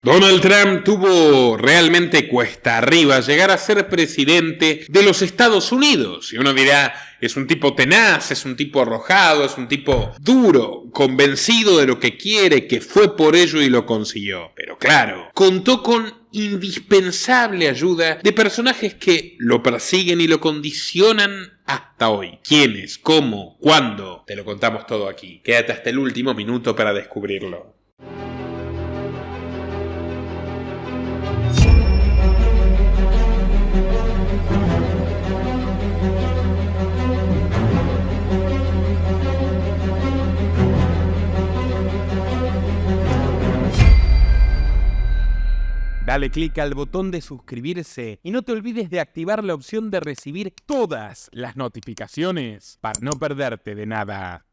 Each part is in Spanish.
Donald Trump tuvo realmente cuesta arriba llegar a ser presidente de los Estados Unidos. Y uno dirá, es un tipo tenaz, es un tipo arrojado, es un tipo duro, convencido de lo que quiere, que fue por ello y lo consiguió. Pero claro, contó con indispensable ayuda de personajes que lo persiguen y lo condicionan hasta hoy. ¿Quiénes? ¿Cómo? ¿Cuándo? Te lo contamos todo aquí. Quédate hasta el último minuto para descubrirlo. Dale clic al botón de suscribirse y no te olvides de activar la opción de recibir todas las notificaciones para no perderte de nada.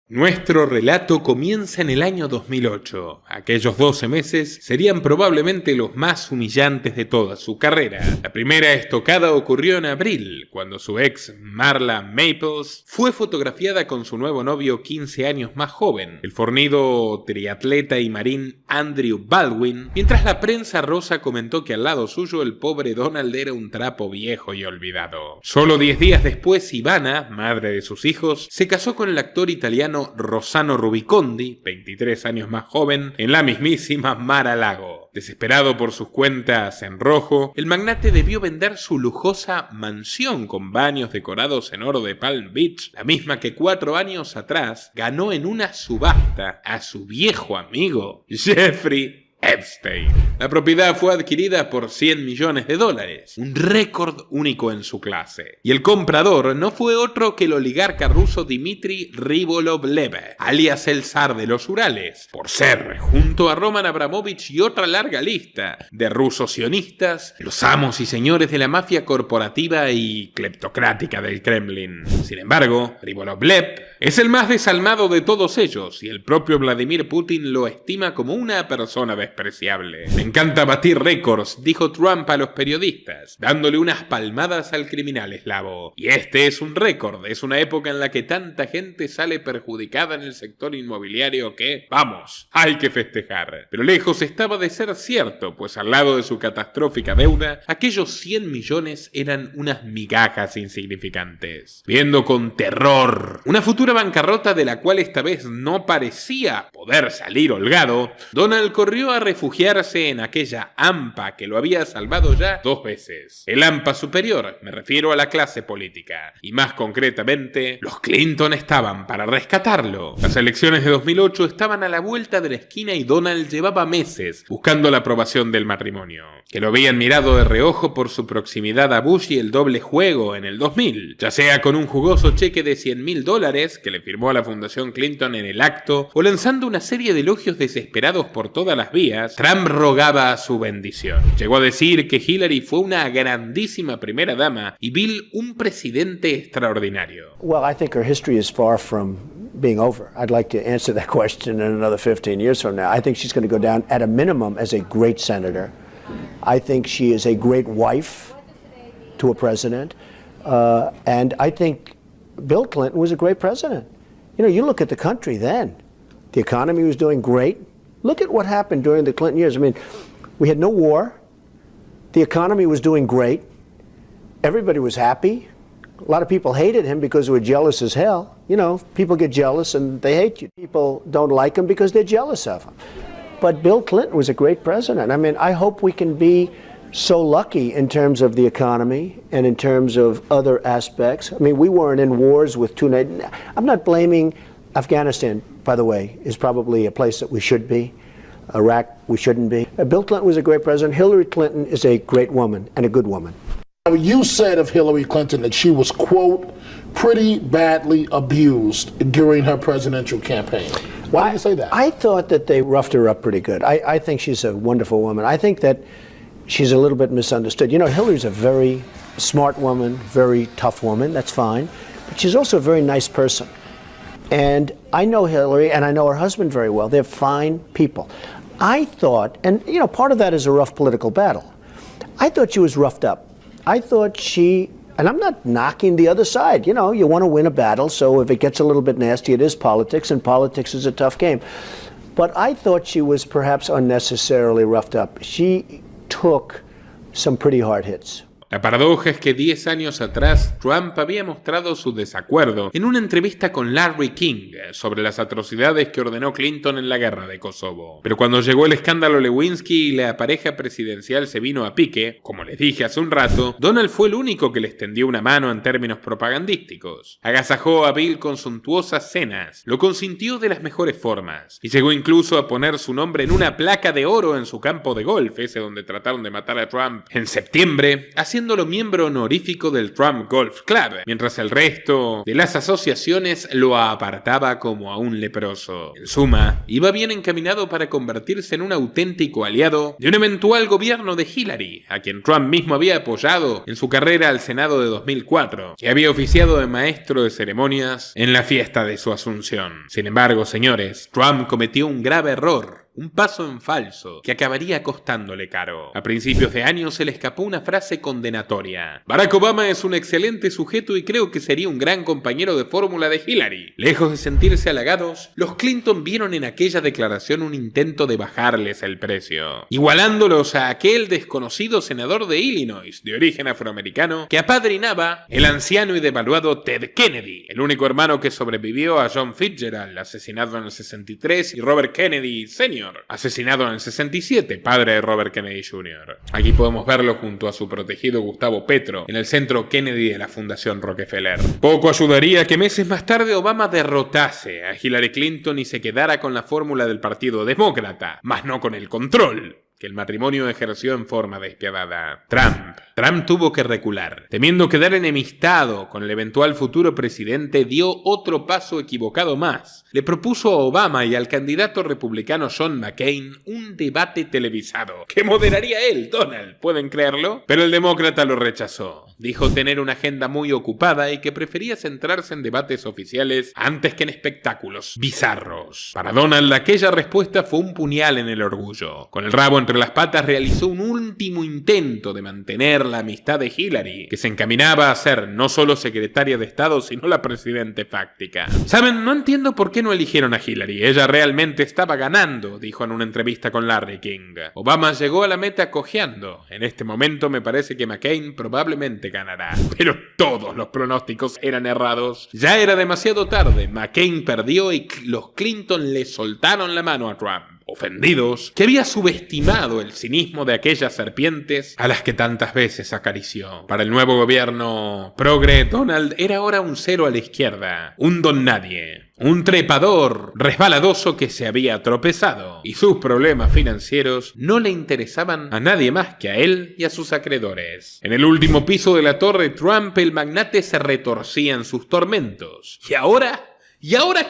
Nuestro relato comienza en el año 2008. Aquellos 12 meses serían probablemente los más humillantes de toda su carrera. La primera estocada ocurrió en abril, cuando su ex Marla Maples fue fotografiada con su nuevo novio 15 años más joven, el fornido triatleta y marín Andrew Baldwin, mientras la prensa rosa comentó que al lado suyo el pobre Donald era un trapo viejo y olvidado. Solo 10 días después, Ivana, madre de sus hijos, se casó con el actor italiano Rossano Rubicondi, 23 años más joven, en la mismísima Mar-a-Lago. Desesperado por sus cuentas en rojo, el magnate debió vender su lujosa mansión con baños decorados en oro de Palm Beach, la misma que 4 años atrás ganó en una subasta a su viejo amigo Jeffrey Epstein. La propiedad fue adquirida por $100 millones, un récord único en su clase. Y el comprador no fue otro que el oligarca ruso Dmitry Ribolovlev, alias el zar de los Urales, por ser, junto a Roman Abramovich y otra larga lista de rusos sionistas, los amos y señores de la mafia corporativa y cleptocrática del Kremlin. Sin embargo, Ribolovlev es el más desalmado de todos ellos y el propio Vladimir Putin lo estima como una persona despreciable. Me encanta batir récords, dijo Trump a los periodistas, dándole unas palmadas al criminal eslavo. Y este es un récord, es una época en la que tanta gente sale perjudicada en el sector inmobiliario que, vamos, hay que festejar. Pero lejos estaba de ser cierto, pues al lado de su catastrófica deuda, aquellos 100 millones eran unas migajas insignificantes. Viendo con terror una futura bancarrota de la cual esta vez no parecía poder salir holgado, Donald corrió a refugiarse en aquella AMPA que lo había salvado ya 2 veces. El AMPA superior, me refiero a la clase política, y más concretamente, los Clinton estaban para rescatarlo. Las elecciones de 2008 estaban a la vuelta de la esquina y Donald llevaba meses buscando la aprobación del matrimonio, que lo habían mirado de reojo por su proximidad a Bush y el doble juego en el 2000, ya sea con un jugoso cheque de $100.000 que le firmó a la Fundación Clinton en el acto, o lanzando una serie de elogios desesperados por todas las vías. Trump rogaba su bendición. Llegó a decir que Hillary fue una grandísima primera dama y Bill un presidente extraordinario. Well, I think her history is far from being over. I'd like to answer that question in another 15 years from now. I think she's going to go down at a minimum as a great senator. I think she is a great wife to a president. And I think Bill Clinton was a great president. You know, you look at the country then. The economy was doing great. Look at what happened during the Clinton years. I mean, we had no war. The economy was doing great. Everybody was happy. A lot of people hated him because they were jealous as hell. You know, people get jealous and they hate you. People don't like him because they're jealous of him. But Bill Clinton was a great president. I mean, I hope we can be so lucky in terms of the economy and in terms of other aspects. I mean, we weren't in wars with two nations. I'm not blaming Afghanistan, by the way, is probably a place that we should be. Iraq, we shouldn't be. Bill Clinton was a great president. Hillary Clinton is a great woman and a good woman. You said of Hillary Clinton that she was, quote, pretty badly abused during her presidential campaign. Why do you say that? I thought that they roughed her up pretty good. I think she's a wonderful woman. I think that she's a little bit misunderstood. You know, Hillary's a very smart woman, very tough woman. That's fine. But she's also a very nice person. And I know Hillary and I know her husband very well. They're fine people. I thought, and you know, part of that is a rough political battle. I thought she was roughed up. I thought she, and I'm not knocking the other side. You know, you want to win a battle, so if it gets a little bit nasty, it is politics, and politics is a tough game. But I thought she was perhaps unnecessarily roughed up. She took some pretty hard hits. La paradoja es que 10 años atrás Trump había mostrado su desacuerdo en una entrevista con Larry King sobre las atrocidades que ordenó Clinton en la guerra de Kosovo. Pero cuando llegó el escándalo Lewinsky y la pareja presidencial se vino a pique, como les dije hace un rato, Donald fue el único que les tendió una mano en términos propagandísticos. Agasajó a Bill con suntuosas cenas, lo consintió de las mejores formas y llegó incluso a poner su nombre en una placa de oro en su campo de golf, ese donde trataron de matar a Trump en septiembre, haciéndolo miembro honorífico del Trump Golf Club, mientras el resto de las asociaciones lo apartaba como a un leproso. En suma, iba bien encaminado para convertirse en un auténtico aliado de un eventual gobierno de Hillary, a quien Trump mismo había apoyado en su carrera al Senado de 2004, y había oficiado de maestro de ceremonias en la fiesta de su asunción. Sin embargo, señores, Trump cometió un grave error. Un paso en falso que acabaría costándole caro. A principios de año se le escapó una frase condenatoria. Barack Obama es un excelente sujeto y creo que sería un gran compañero de fórmula de Hillary. Lejos de sentirse halagados, los Clinton vieron en aquella declaración un intento de bajarles el precio, igualándolos a aquel desconocido senador de Illinois, de origen afroamericano, que apadrinaba el anciano y devaluado Ted Kennedy, el único hermano que sobrevivió a John Fitzgerald, asesinado en el 63, y Robert Kennedy Sr., asesinado en el 67, padre de Robert Kennedy Jr. Aquí podemos verlo junto a su protegido Gustavo Petro en el centro Kennedy de la Fundación Rockefeller. Poco ayudaría que meses más tarde Obama derrotase a Hillary Clinton y se quedara con la fórmula del Partido Demócrata, mas no con el control que el matrimonio ejerció en forma despiadada. Trump tuvo que recular. Temiendo quedar enemistado con el eventual futuro presidente, dio otro paso equivocado más. Le propuso a Obama y al candidato republicano John McCain un debate televisado, que moderaría él, Donald, ¿pueden creerlo? Pero el demócrata lo rechazó. Dijo tener una agenda muy ocupada y que prefería centrarse en debates oficiales antes que en espectáculos bizarros. Para Donald, aquella respuesta fue un puñal en el orgullo. Con el rabo entre las patas realizó un último intento de mantener la amistad de Hillary, que se encaminaba a ser no solo secretaria de Estado, sino la presidente fáctica. ¿Saben? No entiendo por qué no eligieron a Hillary. Ella realmente estaba ganando, dijo en una entrevista con Larry King. Obama llegó a la meta cojeando. En este momento me parece que McCain probablemente ganará. Pero todos los pronósticos eran errados. Ya era demasiado tarde. McCain perdió y los Clinton le soltaron la mano a Trump, ofendidos, que había subestimado el cinismo de aquellas serpientes a las que tantas veces acarició. Para el nuevo gobierno progre, Donald era ahora un cero a la izquierda, un don nadie, un trepador resbaladoso que se había tropezado, y sus problemas financieros no le interesaban a nadie más que a él y a sus acreedores. En el último piso de la torre Trump, el magnate se retorcía en sus tormentos. ¿Y ahora?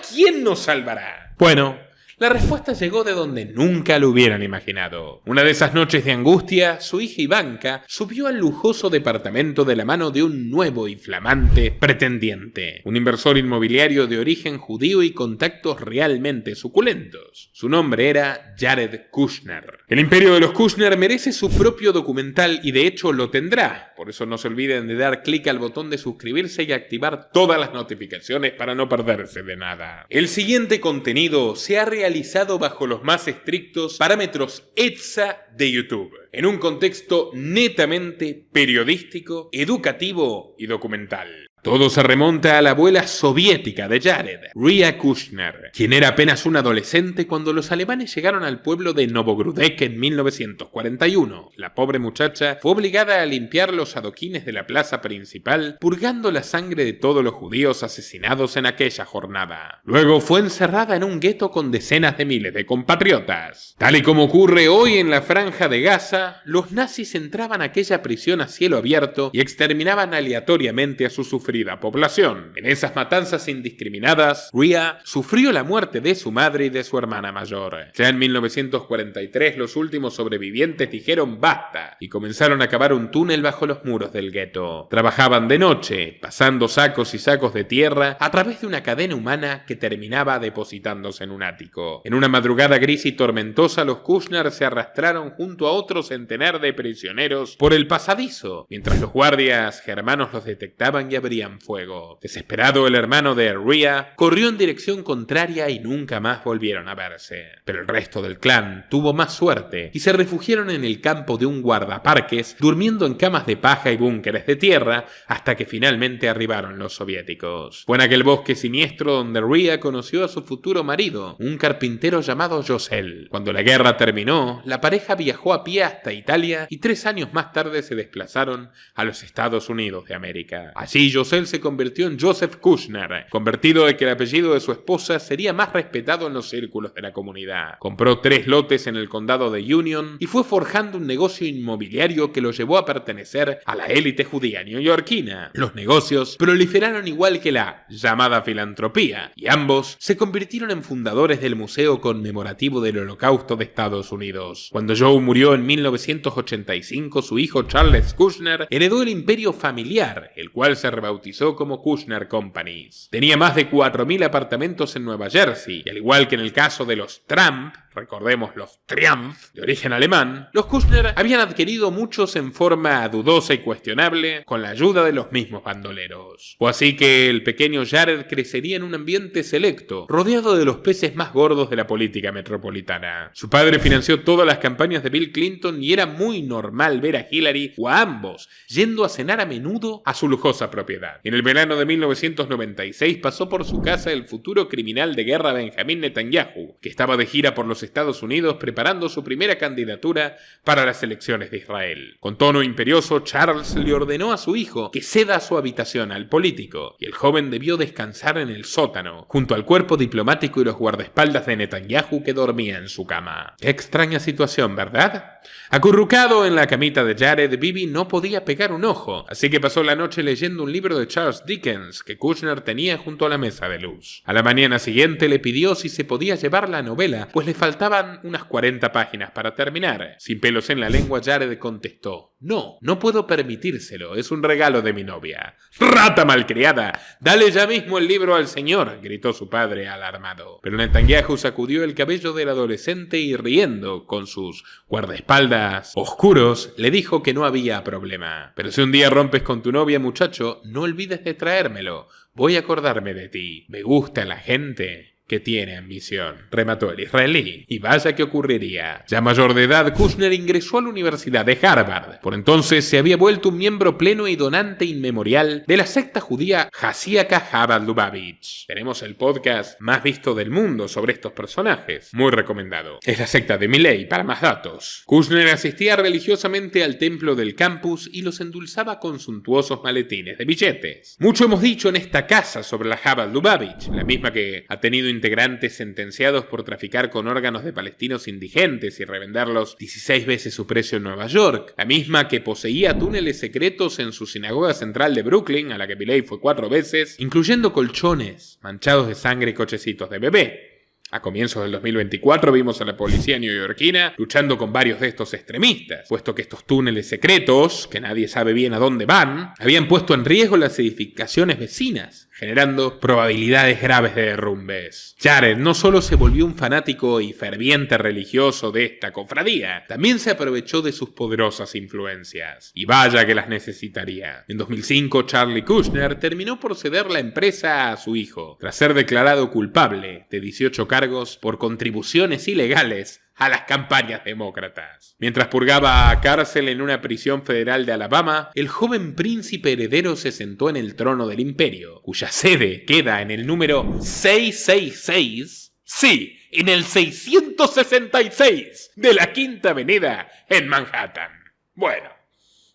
¿Quién nos salvará? Bueno, la respuesta llegó de donde nunca lo hubieran imaginado. Una de esas noches de angustia, su hija Ivanka subió al lujoso departamento de la mano de un nuevo y flamante pretendiente, un inversor inmobiliario de origen judío y contactos realmente suculentos. Su nombre era Jared Kushner. El imperio de los Kushner merece su propio documental y de hecho lo tendrá. Por eso no se olviden de dar clic al botón de suscribirse y activar todas las notificaciones para no perderse de nada. El siguiente contenido se ha realizado bajo los más estrictos parámetros ETSA de YouTube, en un contexto netamente periodístico, educativo y documental. Todo se remonta a la abuela soviética de Jared, Ria Kushner, quien era apenas un adolescente cuando los alemanes llegaron al pueblo de Novogrudek en 1941. La pobre muchacha fue obligada a limpiar los adoquines de la plaza principal, purgando la sangre de todos los judíos asesinados en aquella jornada. Luego fue encerrada en un gueto con decenas de miles de compatriotas. Tal y como ocurre hoy en la Franja de Gaza, los nazis entraban a aquella prisión a cielo abierto y exterminaban aleatoriamente a sus sufridos población. En esas matanzas indiscriminadas, Ria sufrió la muerte de su madre y de su hermana mayor. Ya en 1943, los últimos sobrevivientes dijeron basta y comenzaron a cavar un túnel bajo los muros del gueto. Trabajaban de noche, pasando sacos y sacos de tierra a través de una cadena humana que terminaba depositándose en un ático. En una madrugada gris y tormentosa, los Kushner se arrastraron junto a otro centenar de prisioneros por el pasadizo, mientras los guardias germanos los detectaban y abrían prendían fuego. Desesperado, el hermano de Rhea corrió en dirección contraria y nunca más volvieron a verse. Pero el resto del clan tuvo más suerte y se refugiaron en el campo de un guardaparques, durmiendo en camas de paja y búnkeres de tierra hasta que finalmente arribaron los soviéticos. Fue en aquel bosque siniestro donde Rhea conoció a su futuro marido, un carpintero llamado Josel. Cuando la guerra terminó, la pareja viajó a pie hasta Italia y 3 años más tarde se desplazaron a los Estados Unidos de América. Allí Josel se convirtió en Joseph Kushner, convertido de que el apellido de su esposa sería más respetado en los círculos de la comunidad. Compró 3 lotes en el condado de Union y fue forjando un negocio inmobiliario que lo llevó a pertenecer a la élite judía neoyorquina. Los negocios proliferaron igual que la llamada filantropía, y ambos se convirtieron en fundadores del Museo Conmemorativo del Holocausto de Estados Unidos. Cuando Joe murió en 1985, su hijo Charles Kushner heredó el imperio familiar, el cual se rebautizó como Kushner Companies. Tenía más de 4.000 apartamentos en Nueva Jersey, y al igual que en el caso de los Trump, recordemos los Triumph, de origen alemán, los Kushner habían adquirido muchos en forma dudosa y cuestionable con la ayuda de los mismos bandoleros. Fue así que el pequeño Jared crecería en un ambiente selecto, rodeado de los peces más gordos de la política metropolitana. Su padre financió todas las campañas de Bill Clinton y era muy normal ver a Hillary o a ambos yendo a cenar a menudo a su lujosa propiedad. En el verano de 1996 pasó por su casa el futuro criminal de guerra Benjamin Netanyahu, que estaba de gira por los Estados Unidos preparando su primera candidatura para las elecciones de Israel. Con tono imperioso, Charles le ordenó a su hijo que ceda su habitación al político, y el joven debió descansar en el sótano, junto al cuerpo diplomático y los guardaespaldas de Netanyahu que dormía en su cama. Qué extraña situación, ¿verdad? Acurrucado en la camita de Jared, Bibi no podía pegar un ojo, así que pasó la noche leyendo un libro de Charles Dickens que Kushner tenía junto a la mesa de luz. A la mañana siguiente le pidió si se podía llevar la novela, pues le faltaban unas 40 páginas para terminar. Sin pelos en la lengua, Jared contestó: no puedo permitírselo, es un regalo de mi novia. ¡Rata malcriada! ¡Dale ya mismo el libro al señor!, gritó su padre alarmado. Pero Netanyahu sacudió el cabello del adolescente y, riendo con sus guardaespaldas oscuros, le dijo que no había problema. Pero si un día rompes con tu novia, muchacho, no olvides de traérmelo. Voy a acordarme de ti. Me gusta la gente que tiene ambición, remató el israelí. Y vaya que ocurriría. Ya mayor de edad, Kushner ingresó a la Universidad de Harvard. Por entonces se había vuelto un miembro pleno y donante inmemorial de la secta judía Hasíaca Chabad Lubavitch. Tenemos el podcast más visto del mundo sobre estos personajes, muy recomendado. Es la secta de Milei, para más datos. Kushner asistía religiosamente al templo del campus y los endulzaba con suntuosos maletines de billetes. Mucho hemos dicho en esta casa sobre la Chabad Lubavitch, la misma que ha tenido integrantes sentenciados por traficar con órganos de palestinos indigentes y revenderlos 16 veces su precio en Nueva York, la misma que poseía túneles secretos en su sinagoga central de Brooklyn, a la que Milei fue 4 veces, incluyendo colchones manchados de sangre y cochecitos de bebé. A comienzos del 2024 vimos a la policía neoyorquina luchando con varios de estos extremistas, puesto que estos túneles secretos, que nadie sabe bien a dónde van, habían puesto en riesgo las edificaciones vecinas, generando probabilidades graves de derrumbes. Jared no solo se volvió un fanático y ferviente religioso de esta cofradía, también se aprovechó de sus poderosas influencias. Y vaya que las necesitaría. En 2005, Charlie Kushner terminó por ceder la empresa a su hijo, tras ser declarado culpable de 18 cargos por contribuciones ilegales a las campañas demócratas. Mientras purgaba cárcel en una prisión federal de Alabama, el joven príncipe heredero se sentó en el trono del imperio, cuya sede queda en el número 666, sí, en el 666 de la Quinta Avenida en Manhattan. Bueno,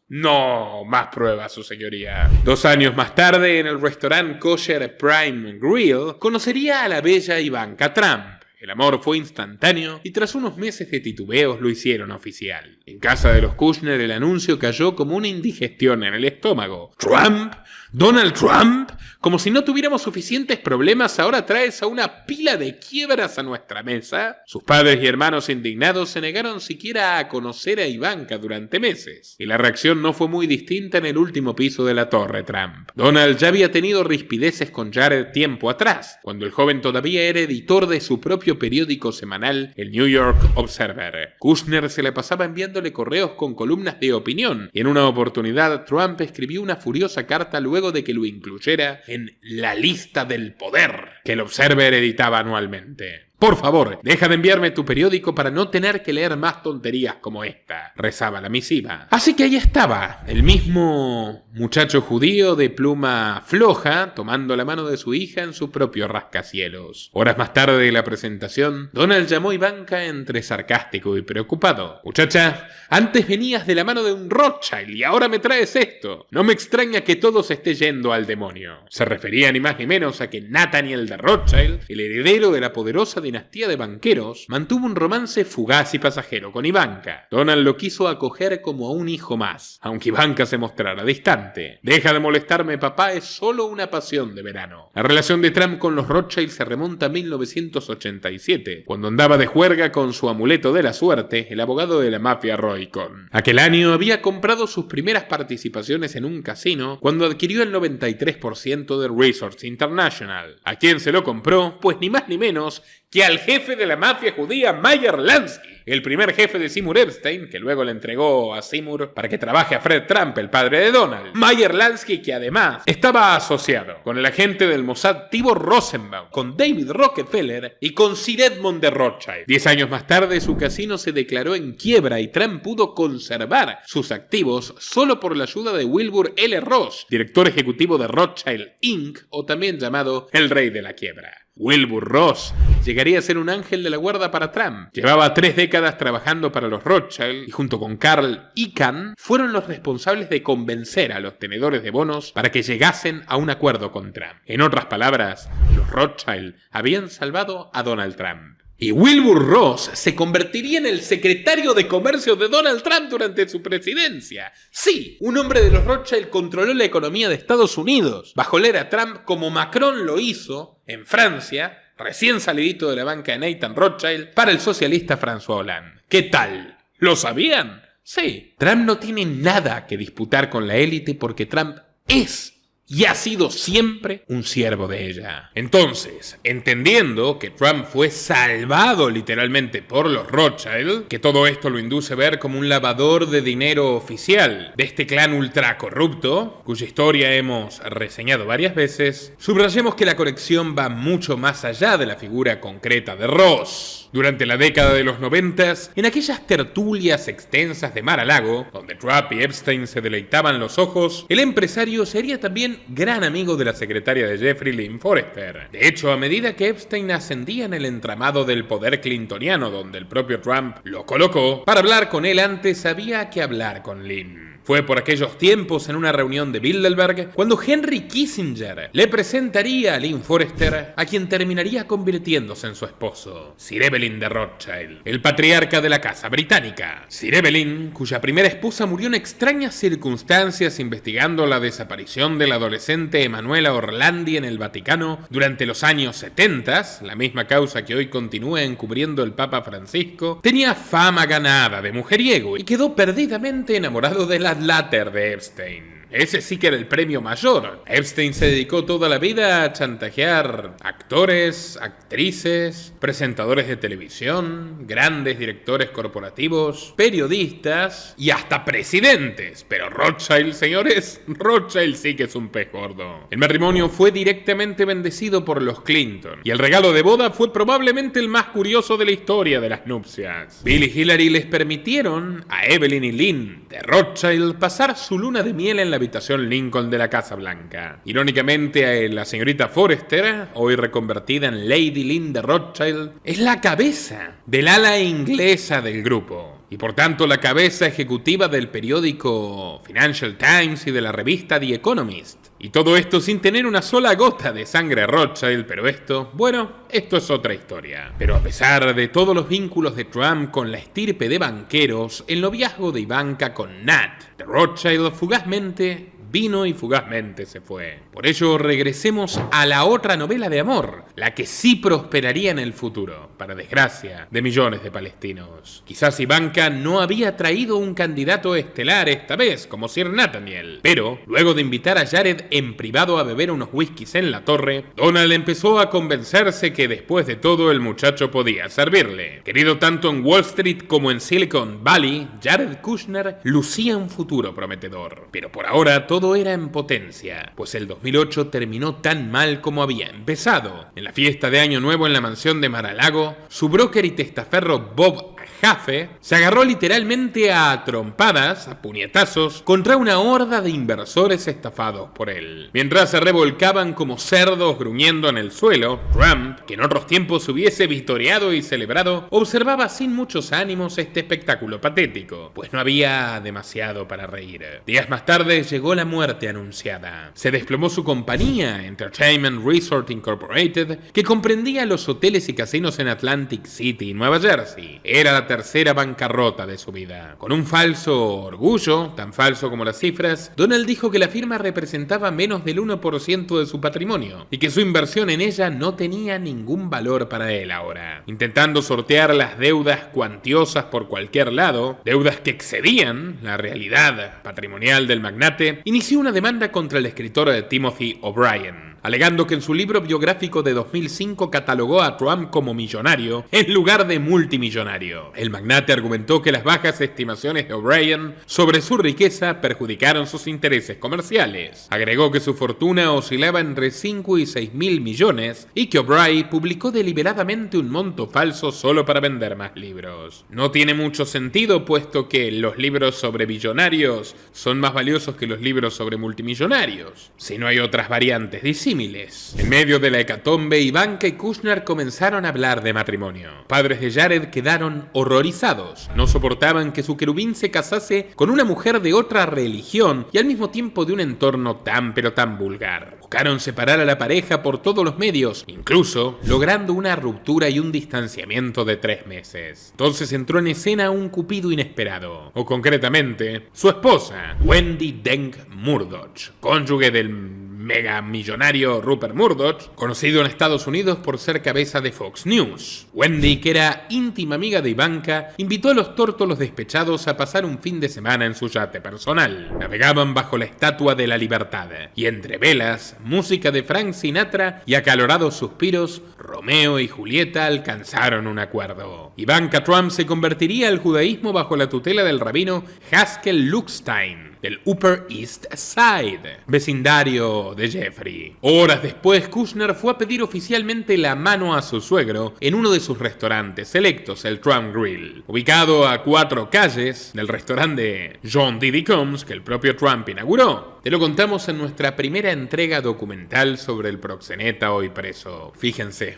no más pruebas, su señoría. 2 años más tarde, en el restaurante kosher Prime Grill, conocería a la bella Ivanka Trump. El amor fue instantáneo y tras unos meses de titubeos lo hicieron oficial. En casa de los Kushner el anuncio cayó como una indigestión en el estómago. ¿Trump? ¿Donald Trump? Como si no tuviéramos suficientes problemas, ahora traes a una pila de quiebras a nuestra mesa. Sus padres y hermanos indignados se negaron siquiera a conocer a Ivanka durante meses. Y la reacción no fue muy distinta en el último piso de la Torre Trump. Donald ya había tenido rispideces con Jared tiempo atrás, cuando el joven todavía era editor de su propio periódico semanal, el New York Observer. Kushner se le pasaba enviándole correos con columnas de opinión, y en una oportunidad Trump escribió una furiosa carta luego luego de que lo incluyera en la lista del poder que el Observer editaba anualmente. Por favor, deja de enviarme tu periódico para no tener que leer más tonterías como esta, rezaba la misiva. Así que ahí estaba, el mismo muchacho judío de pluma floja, tomando la mano de su hija en su propio rascacielos. Horas más tarde de la presentación, Donald llamó a Ivanka entre sarcástico y preocupado. Muchacha, antes venías de la mano de un Rothschild y ahora me traes esto. No me extraña que todo se esté yendo al demonio. Se refería ni más ni menos a que Nathaniel de Rothschild, el heredero de la poderosa dinastía de banqueros, mantuvo un romance fugaz y pasajero con Ivanka. Donald lo quiso acoger como a un hijo más, aunque Ivanka se mostrara distante. Deja de molestarme, papá, es solo una pasión de verano. La relación de Trump con los Rothschild se remonta a 1987, cuando andaba de juerga con su amuleto de la suerte, el abogado de la mafia Roy Cohn. Aquel año había comprado sus primeras participaciones en un casino cuando adquirió el 93% de Resorts International. ¿A quién se lo compró? Pues ni más ni menos que al jefe de la mafia judía Meyer Lansky, el primer jefe de Seymour Epstein, que luego le entregó a Seymour para que trabaje a Fred Trump, el padre de Donald. Meyer Lansky, que además estaba asociado con el agente del Mossad Tibor Rosenbaum, con David Rockefeller y con Sir Edmund de Rothschild. 10 años más tarde, su casino se declaró en quiebra y Trump pudo conservar sus activos solo por la ayuda de Wilbur L. Ross, director ejecutivo de Rothschild Inc., o también llamado el rey de la quiebra. Wilbur Ross llegaría a ser un ángel de la guarda para Trump. Llevaba 3 décadas trabajando para los Rothschild y junto con Carl Icahn fueron los responsables de convencer a los tenedores de bonos para que llegasen a un acuerdo con Trump. En otras palabras, los Rothschild habían salvado a Donald Trump. Y Wilbur Ross se convertiría en el secretario de comercio de Donald Trump durante su presidencia. Sí, un hombre de los Rothschild controló la economía de Estados Unidos bajo la era Trump, como Macron lo hizo en Francia, recién salidito de la banca de Nathan Rothschild, para el socialista François Hollande. ¿Qué tal? ¿Lo sabían? Sí. Trump no tiene nada que disputar con la élite porque Trump es y ha sido siempre un siervo de ella. Entonces, entendiendo que Trump fue salvado literalmente por los Rothschild, que todo esto lo induce a ver como un lavador de dinero oficial de este clan ultra corrupto, cuya historia hemos reseñado varias veces, subrayemos que la conexión va mucho más allá de la figura concreta de Ross. Durante la década de los 90, en aquellas tertulias extensas de Mar-a-Lago, donde Trump y Epstein se deleitaban los ojos, el empresario sería también gran amigo de la secretaria de Jeffrey, Lynn Forrester. De hecho, a medida que Epstein ascendía en el entramado del poder clintoniano donde el propio Trump lo colocó, para hablar con él antes había que hablar con Lynn. Fue por aquellos tiempos en una reunión de Bilderberg cuando Henry Kissinger le presentaría a Lynn Forrester, a quien terminaría convirtiéndose en su esposo, Sir Evelyn de Rothschild, el patriarca de la casa británica. Sir Evelyn, cuya primera esposa murió en extrañas circunstancias investigando la desaparición del adolescente Emanuela Orlandi en el Vaticano durante los años 70, la misma causa que hoy continúa encubriendo el Papa Francisco, tenía fama ganada de mujeriego y quedó perdidamente enamorado de la Latter de Epstein. Ese sí que era el premio mayor. Epstein se dedicó toda la vida a chantajear actores, actrices, presentadores de televisión, grandes directores corporativos, periodistas y hasta presidentes. Pero Rothschild, señores, Rothschild sí que es un pez gordo. El matrimonio fue directamente bendecido por los Clinton y el regalo de boda fue probablemente el más curioso de la historia de las nupcias. Bill y Hillary les permitieron a Evelyn y Lynn de Rothschild pasar su luna de miel en la habitación Lincoln de la Casa Blanca. Irónicamente, la señorita Forrester, hoy reconvertida en Lady Lynn de Rothschild, es la cabeza del ala inglesa del grupo y por tanto la cabeza ejecutiva del periódico Financial Times y de la revista The Economist. Y todo esto sin tener una sola gota de sangre Rothschild, pero esto es otra historia. Pero a pesar de todos los vínculos de Trump con la estirpe de banqueros, el noviazgo de Ivanka con Nat de Rothschild fugazmente vino y fugazmente se fue. Por ello, regresemos a la otra novela de amor, la que sí prosperaría en el futuro, para desgracia de millones de palestinos. Quizás Ivanka no había traído un candidato estelar esta vez, como Sir Nathaniel, pero luego de invitar a Jared en privado a beber unos whiskies en la torre, Donald empezó a convencerse que después de todo el muchacho podía servirle. Querido tanto en Wall Street como en Silicon Valley, Jared Kushner lucía un futuro prometedor. Pero por ahora todo todo era en potencia, pues el 2008 terminó tan mal como había empezado. En la fiesta de Año Nuevo en la mansión de Mar-a-Lago, su broker y testaferro Bob Jaffe se agarró literalmente a trompadas, a puñetazos, contra una horda de inversores estafados por él. Mientras se revolcaban como cerdos gruñendo en el suelo, Trump, que en otros tiempos hubiese victoriado y celebrado, observaba sin muchos ánimos este espectáculo patético, pues no había demasiado para reír. Días más tarde llegó la muerte anunciada. Se desplomó su compañía, Entertainment Resort Incorporated, que comprendía los hoteles y casinos en Atlantic City, Nueva Jersey. Era la tercera bancarrota de su vida. Con un falso orgullo, tan falso como las cifras, Donald dijo que la firma representaba menos del 1% de su patrimonio y que su inversión en ella no tenía ningún valor para él ahora. Intentando sortear las deudas cuantiosas por cualquier lado, deudas que excedían la realidad patrimonial del magnate, inició una demanda contra el escritor Timothy O'Brien, alegando que en su libro biográfico de 2005 catalogó a Trump como millonario en lugar de multimillonario. El magnate argumentó que las bajas estimaciones de O'Brien sobre su riqueza perjudicaron sus intereses comerciales. Agregó que su fortuna oscilaba entre 5 y 6 mil millones y que O'Brien publicó deliberadamente un monto falso solo para vender más libros. No tiene mucho sentido, puesto que los libros sobre billonarios son más valiosos que los libros sobre multimillonarios, si no hay otras variantes disímiles. En medio de la hecatombe, Ivanka y Kushner comenzaron a hablar de matrimonio. Padres de Jared quedaron horrorizados. No soportaban que su querubín se casase con una mujer de otra religión y al mismo tiempo de un entorno tan pero tan vulgar. Buscaron separar a la pareja por todos los medios, incluso logrando una ruptura y un distanciamiento de 3 meses. Entonces entró en escena un cupido inesperado, o concretamente, su esposa, Wendy Deng Murdoch, cónyuge del mega millonario Rupert Murdoch, conocido en Estados Unidos por ser cabeza de Fox News. Wendy, que era íntima amiga de Ivanka, invitó a los tórtolos despechados a pasar un fin de semana en su yate personal. Navegaban bajo la Estatua de la Libertad, y entre velas, música de Frank Sinatra y acalorados suspiros, Romeo y Julieta alcanzaron un acuerdo. Ivanka Trump se convertiría al judaísmo bajo la tutela del rabino Haskell Luckstein, del Upper East Side, vecindario de Jeffrey. Horas después, Kushner fue a pedir oficialmente la mano a su suegro en uno de sus restaurantes selectos, el Trump Grill, ubicado a 4 calles del restaurante John Diddy Combs que el propio Trump inauguró. Te lo contamos en nuestra primera entrega documental sobre el proxeneta hoy preso. Fíjense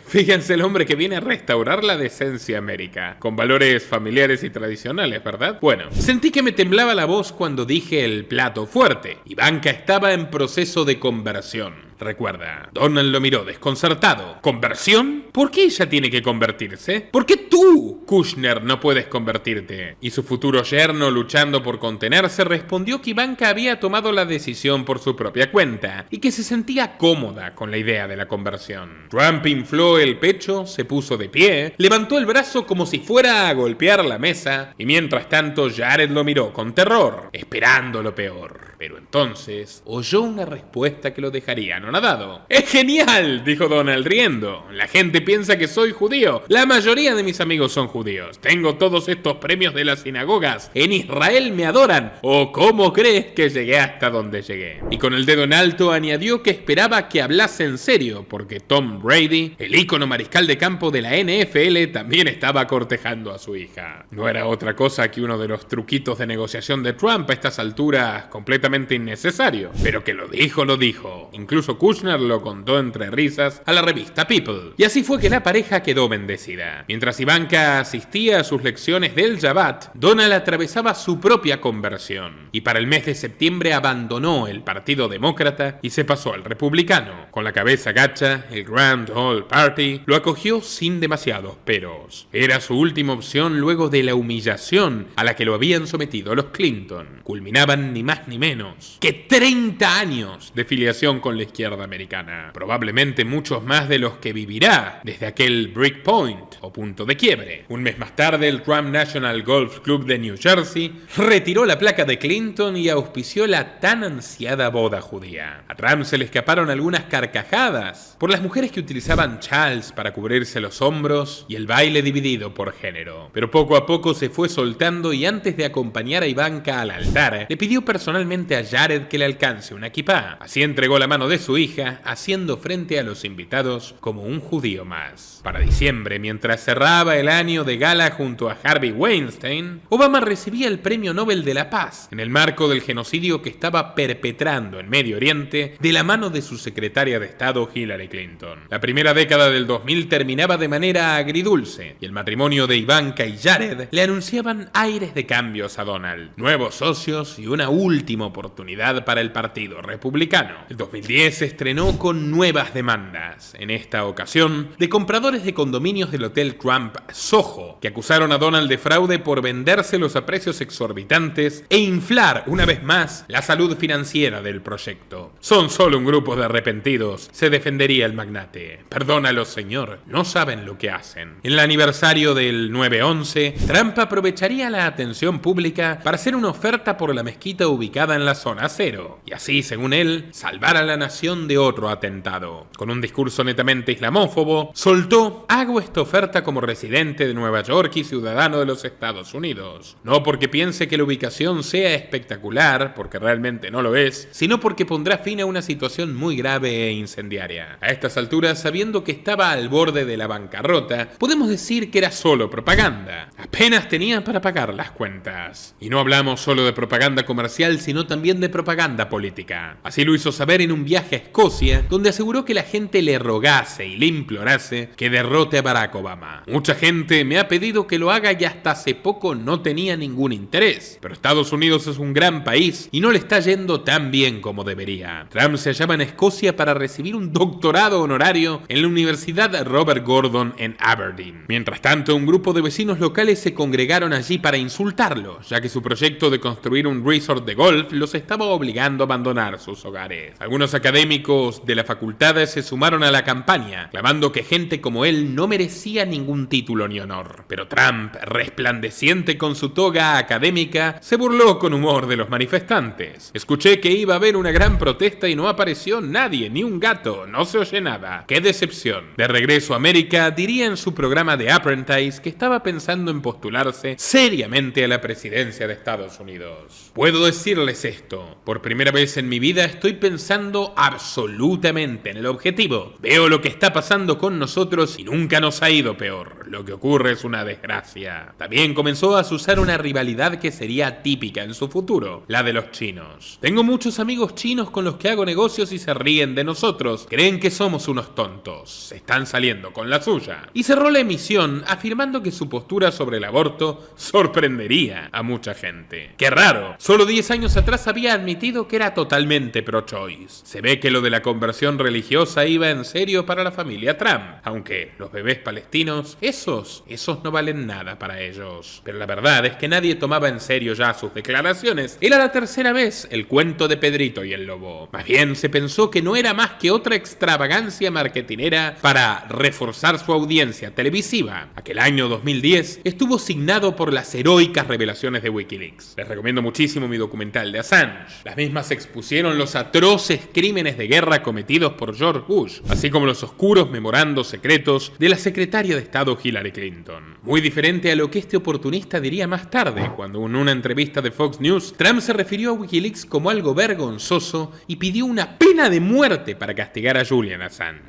el hombre que viene a restaurar la decencia América, con valores familiares y tradicionales, ¿verdad? Bueno, sentí que me temblaba la voz cuando dije el plato fuerte. Ivanka estaba en proceso de conversión. Recuerda, Donald lo miró desconcertado. ¿Conversión? ¿Por qué ella tiene que convertirse? ¿Por qué tú, Kushner, no puedes convertirte? Y su futuro yerno, luchando por contenerse, respondió que Ivanka había tomado la decisión por su propia cuenta y que se sentía cómoda con la idea de la conversión. Trump infló el pecho, se puso de pie, levantó el brazo como si fuera a golpear la mesa y mientras tanto Jared lo miró con terror, esperando lo peor. Pero entonces oyó una respuesta que lo dejaría anonadado. ¡Es genial!, dijo Donald riendo. La gente piensa que soy judío. La mayoría de mis amigos son judíos. Tengo todos estos premios de las sinagogas. En Israel me adoran. ¿O cómo crees que llegué hasta donde llegué? Y con el dedo en alto añadió que esperaba que hablase en serio, porque Tom Brady, el ícono mariscal de campo de la NFL, también estaba cortejando a su hija. No era otra cosa que uno de los truquitos de negociación de Trump a estas alturas completamente innecesario, pero que lo dijo, lo dijo. Incluso Kushner lo contó entre risas a la revista People. Y así fue que la pareja quedó bendecida. Mientras Ivanka asistía a sus lecciones del Shabbat, Donald atravesaba su propia conversión. Y para el mes de septiembre abandonó el Partido Demócrata y se pasó al Republicano. Con la cabeza gacha, el Grand Old Party lo acogió sin demasiados peros. Era su última opción luego de la humillación a la que lo habían sometido los Clinton. Culminaban ni más ni menos que 30 años de filiación con la izquierda americana. Probablemente muchos más de los que vivirá desde aquel break point o punto de quiebre. Un mes más tarde, el Trump National Golf Club de New Jersey retiró la placa de Clinton y auspició la tan ansiada boda judía. A Trump se le escaparon algunas carcajadas por las mujeres que utilizaban chals para cubrirse los hombros y el baile dividido por género. Pero poco a poco se fue soltando y antes de acompañar a Ivanka al altar, le pidió personalmente directamente a Jared que le alcance una kipá. Así entregó la mano de su hija, haciendo frente a los invitados como un judío más. Para diciembre, mientras cerraba el año de gala junto a Harvey Weinstein, Obama recibía el Premio Nobel de la Paz en el marco del genocidio que estaba perpetrando en Medio Oriente de la mano de su secretaria de Estado Hillary Clinton. La primera década del 2000 terminaba de manera agridulce y el matrimonio de Ivanka y Jared le anunciaban aires de cambios a Donald, nuevos socios y una última oportunidad para el Partido Republicano. El 2010 se estrenó con nuevas demandas, en esta ocasión de compradores de condominios del Hotel Trump Soho, que acusaron a Donald de fraude por vendérselos a precios exorbitantes e inflar una vez más la salud financiera del proyecto. Son solo un grupo de arrepentidos, se defendería el magnate. Perdónalos, señor, no saben lo que hacen. En el aniversario del 9/11, Trump aprovecharía la atención pública para hacer una oferta por la mezquita ubicada en la zona cero, y así, según él, salvar a la nación de otro atentado. Con un discurso netamente islamófobo, soltó: hago esta oferta como residente de Nueva York y ciudadano de los Estados Unidos. No porque piense que la ubicación sea espectacular, porque realmente no lo es, sino porque pondrá fin a una situación muy grave e incendiaria. A estas alturas, sabiendo que estaba al borde de la bancarrota, podemos decir que era solo propaganda. Apenas tenía para pagar las cuentas. Y no hablamos solo de propaganda comercial, sino también de propaganda política. Así lo hizo saber en un viaje a Escocia, donde aseguró que la gente le rogase y le implorase que derrote a Barack Obama. Mucha gente me ha pedido que lo haga y hasta hace poco no tenía ningún interés. Pero Estados Unidos es un gran país y no le está yendo tan bien como debería. Trump se hallaba en Escocia para recibir un doctorado honorario en la Universidad Robert Gordon en Aberdeen. Mientras tanto, un grupo de vecinos locales se congregaron allí para insultarlo, ya que su proyecto de construir un resort de golf los estaba obligando a abandonar sus hogares. Algunos académicos de la facultad se sumaron a la campaña, clamando que gente como él no merecía ningún título ni honor. Pero Trump, resplandeciente con su toga académica, se burló con humor de los manifestantes. Escuché que iba a haber una gran protesta y no apareció nadie, ni un gato, no se oye nada. ¡Qué decepción! De regreso a América, diría en su programa The Apprentice que estaba pensando en postularse seriamente a la presidencia de Estados Unidos. Puedo decirles esto: por primera vez en mi vida estoy pensando absolutamente en el objetivo. Veo lo que está pasando con nosotros y nunca nos ha ido peor. Lo que ocurre es una desgracia. También comenzó a usar una rivalidad que sería típica en su futuro, la de los chinos. Tengo muchos amigos chinos con los que hago negocios y se ríen de nosotros. Creen que somos unos tontos. Se están saliendo con la suya. Y cerró la emisión afirmando que su postura sobre el aborto sorprendería a mucha gente. ¡Qué raro! Solo 10 años atrás había admitido que era totalmente pro-choice. Se ve que lo de la conversión religiosa iba en serio para la familia Trump, aunque los bebés palestinos, esos no valen nada para ellos. Pero la verdad es que nadie tomaba en serio ya sus declaraciones. Era la tercera vez el cuento de Pedrito y el lobo. Más bien se pensó que no era más que otra extravagancia marketinera para reforzar su audiencia televisiva. Aquel año 2010 estuvo signado por las heroicas revelaciones de Wikileaks. Les recomiendo muchísimo mi documental de Assange. Las mismas expusieron los atroces crímenes de guerra cometidos por George Bush, así como los oscuros memorandos secretos de la secretaria de Estado Hillary Clinton. Muy diferente a lo que este oportunista diría más tarde, cuando en una entrevista de Fox News, Trump se refirió a Wikileaks como algo vergonzoso y pidió una pena de muerte para castigar a Julian Assange.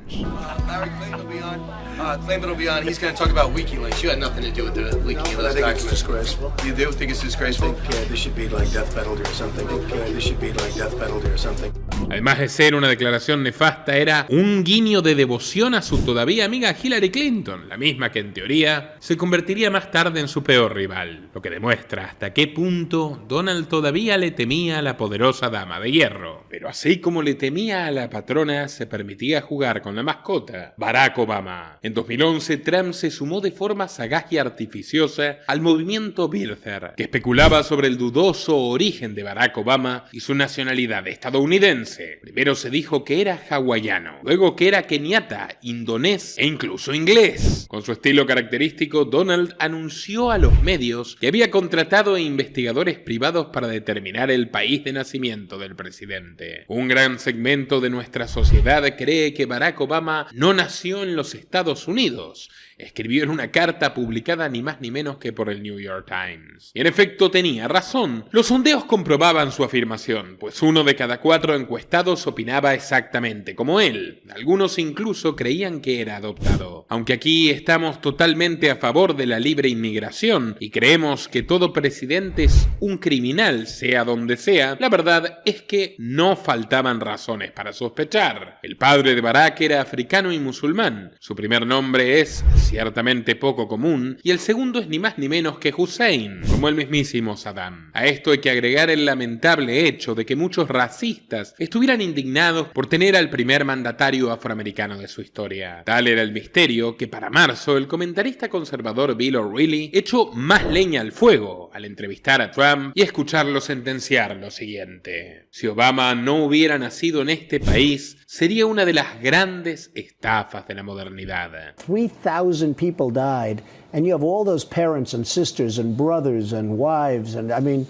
Larry Clayton will be on. Clayton will be on. He's going to talk about WikiLeaks. You had nothing to do with the leaking of those documents. It's disgraceful. You do think it's disgraceful? I think this should be like death penalty or something. This should be like death penalty or something. Además de ser una declaración nefasta, era un guiño de devoción a su todavía amiga Hillary Clinton, la misma que en teoría se convertiría más tarde en su peor rival, lo que demuestra hasta qué punto Donald todavía le temía a la poderosa dama de hierro. Pero así como le temía a la patrona, se permitía jugar con la mascota, Barack Obama. En 2011, Trump se sumó de forma sagaz y artificiosa al movimiento Birther, que especulaba sobre el dudoso origen de Barack Obama y su nacionalidad estadounidense. estadounidense. Primero se dijo que era hawaiano, luego que era keniata, indonés e incluso inglés. Con su estilo característico, Donald anunció a los medios que había contratado a investigadores privados para determinar el país de nacimiento del presidente. Un gran segmento de nuestra sociedad cree que Barack Obama no nació en los Estados Unidos. Escribió en una carta publicada ni más ni menos que por el New York Times. Y en efecto tenía razón. Los sondeos comprobaban su afirmación, pues 1 de cada 4 encuestados opinaba exactamente como él. Algunos incluso creían que era adoptado. Aunque aquí estamos totalmente a favor de la libre inmigración y creemos que todo presidente es un criminal, sea donde sea, la verdad es que no faltaban razones para sospechar. El padre de Barack era africano y musulmán. Su primer nombre es ciertamente poco común, y el segundo es ni más ni menos que Hussein, como el mismísimo Saddam. A esto hay que agregar el lamentable hecho de que muchos racistas estuvieran indignados por tener al primer mandatario afroamericano de su historia. Tal era el misterio que para marzo el comentarista conservador Bill O'Reilly echó más leña al fuego al entrevistar a Trump y escucharlo sentenciar lo siguiente: si Obama no hubiera nacido en este país, sería una de las grandes estafas de la modernidad. 3,000 people died, and you have all those parents and sisters and brothers and wives, and I mean,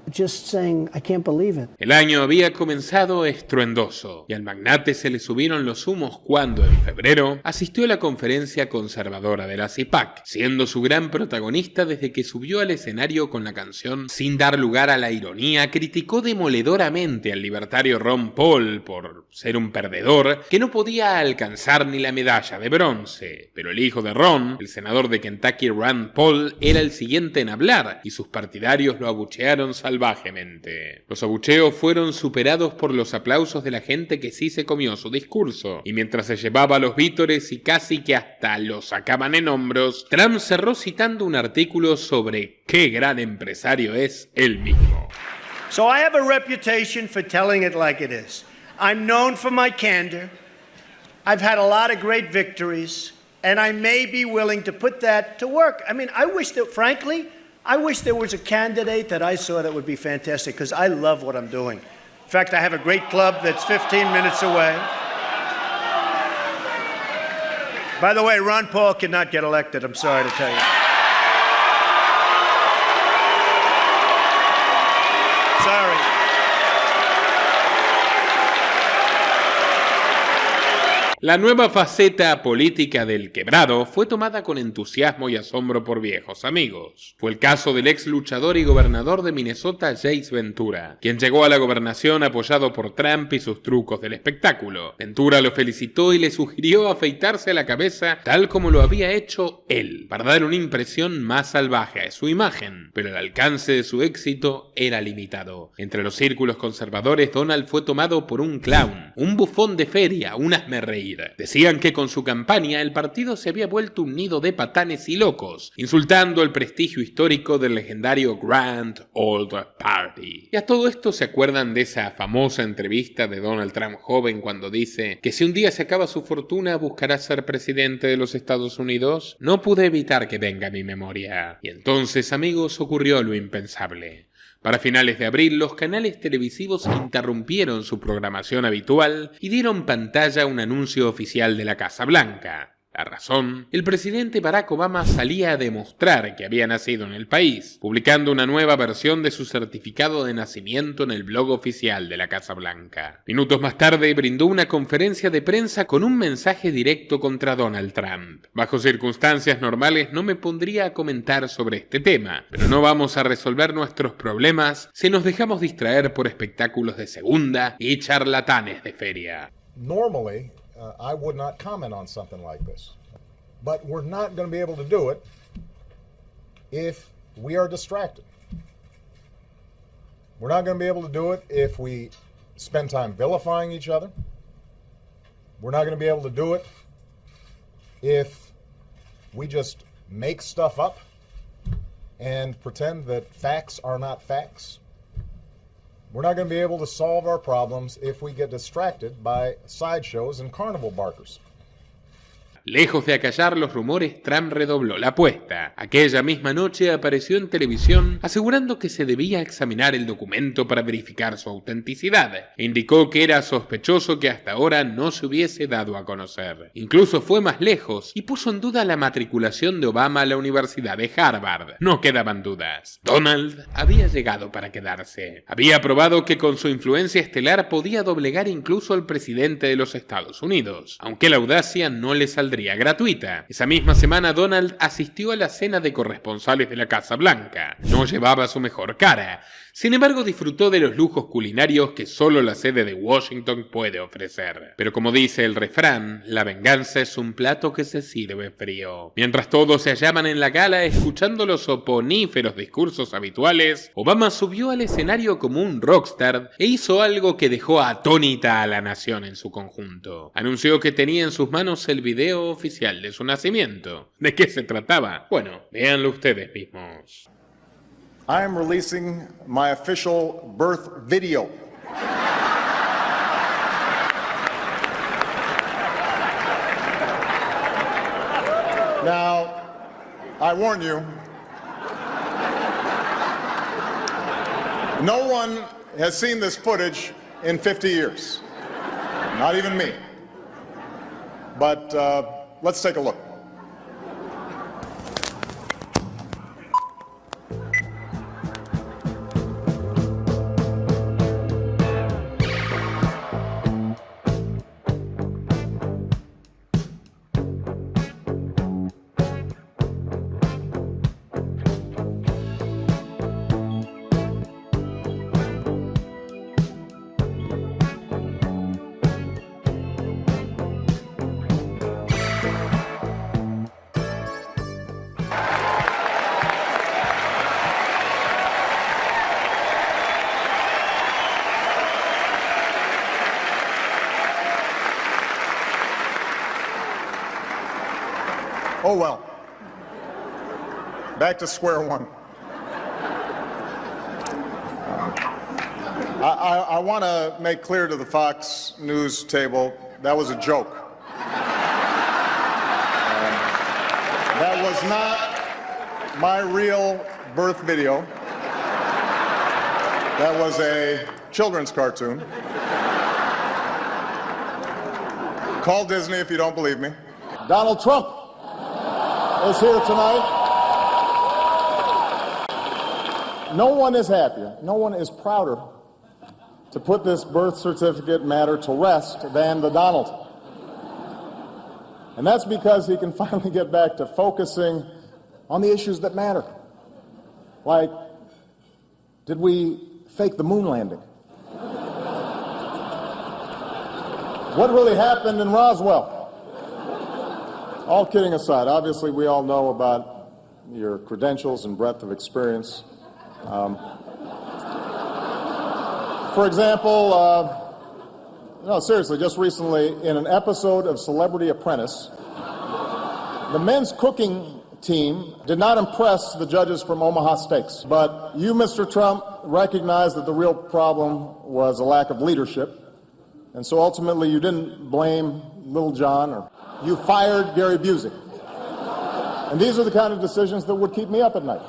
just saying, I can't believe it. El año había comenzado estruendoso y al magnate se le subieron los humos cuando, en febrero, asistió a la conferencia conservadora de la CPAC, siendo su gran protagonista desde que subió al escenario con la canción. Sin dar lugar a la ironía, criticó demoledoramente al libertario Ron Paul por ser un perdedor que no podía alcanzar ni la medalla de bronce. Pero el hijo de Ron, el senador de Kentucky Rand Paul, era el siguiente en hablar y sus partidarios lo abuchearon salvajemente. Los abucheos fueron superados por los aplausos de la gente que sí se comió su discurso, y mientras se llevaba los vítores y casi que hasta los sacaban en hombros, Trump cerró citando un artículo sobre qué gran empresario es él mismo. So I have a reputation for telling it like it is. I'm known for my candor. I've had a lot of great victories, and I may be willing to put that to work. I mean, I wish that, frankly, I wish there was a candidate that I saw that would be fantastic, because I love what I'm doing. In fact, I have a great club that's 15 minutes away. By the way, Ron Paul cannot get elected, I'm sorry to tell you. Sorry. La nueva faceta política del quebrado fue tomada con entusiasmo y asombro por viejos amigos. Fue el caso del ex luchador y gobernador de Minnesota, Jase Ventura, quien llegó a la gobernación apoyado por Trump y sus trucos del espectáculo. Ventura lo felicitó y le sugirió afeitarse la cabeza tal como lo había hecho él, para dar una impresión más salvaje a su imagen, pero el alcance de su éxito era limitado. Entre los círculos conservadores, Donald fue tomado por un clown, un bufón de feria, un hazmerreír. Decían que con su campaña el partido se había vuelto un nido de patanes y locos, insultando el prestigio histórico del legendario Grand Old Party. Y a todo esto se acuerdan de esa famosa entrevista de Donald Trump joven cuando dice que si un día se acaba su fortuna buscará ser presidente de los Estados Unidos. No pude evitar que venga a mi memoria. Y entonces, amigos, ocurrió lo impensable. Para finales de abril, los canales televisivos interrumpieron su programación habitual y dieron pantalla a un anuncio oficial de la Casa Blanca. La razón: el presidente Barack Obama salía a demostrar que había nacido en el país, publicando una nueva versión de su certificado de nacimiento en el blog oficial de la Casa Blanca. Minutos más tarde brindó una conferencia de prensa con un mensaje directo contra Donald Trump. Bajo circunstancias normales no me pondría a comentar sobre este tema, pero no vamos a resolver nuestros problemas si nos dejamos distraer por espectáculos de segunda y charlatanes de feria. Normally, I would not comment on something like this. But we're not going to be able to do it if we are distracted. We're not going to be able to do it if we spend time vilifying each other. We're not going to be able to do it if we just make stuff up and pretend that facts are not facts. We're not going to be able to solve our problems if we get distracted by sideshows and carnival barkers. Lejos de acallar los rumores, Trump redobló la apuesta. Aquella misma noche apareció en televisión asegurando que se debía examinar el documento para verificar su autenticidad. Indicó que era sospechoso que hasta ahora no se hubiese dado a conocer. Incluso fue más lejos y puso en duda la matriculación de Obama a la Universidad de Harvard. No quedaban dudas. Donald había llegado para quedarse. Había probado que con su influencia estelar podía doblegar incluso al presidente de los Estados Unidos, aunque la audacia no le saldría gratuita. Esa misma semana Donald asistió a la cena de corresponsales de la Casa Blanca. No llevaba su mejor cara. Sin embargo, disfrutó de los lujos culinarios que solo la sede de Washington puede ofrecer. Pero como dice el refrán, la venganza es un plato que se sirve frío. Mientras todos se hallaban en la gala escuchando los soporíferos discursos habituales, Obama subió al escenario como un rockstar e hizo algo que dejó atónita a la nación en su conjunto. Anunció que tenía en sus manos el video oficial de su nacimiento. ¿De qué se trataba? Bueno, véanlo ustedes mismos. I am releasing my official birth video. Now, I warn you, no one has seen this footage in 50 years. Not even me. But let's take a look. Oh well, back to square one. I want to make clear to the Fox News table, that was a joke. That was not my real birth video. That was a children's cartoon. Call Disney if you don't believe me. Donald Trump is here tonight. No one is happier, no one is prouder to put this birth certificate matter to rest than the Donald. And that's because he can finally get back to focusing on the issues that matter. Like, did we fake the moon landing? What really happened in Roswell? All kidding aside, obviously we all know about your credentials and breadth of experience. For example, no, seriously, just recently in an episode of Celebrity Apprentice, the men's cooking team did not impress the judges from Omaha Steaks. But you, Mr. Trump, recognized that the real problem was a lack of leadership. And so ultimately you didn't blame Little John, or you fired Gary Busey. And these are the kind of decisions that would keep me up at night.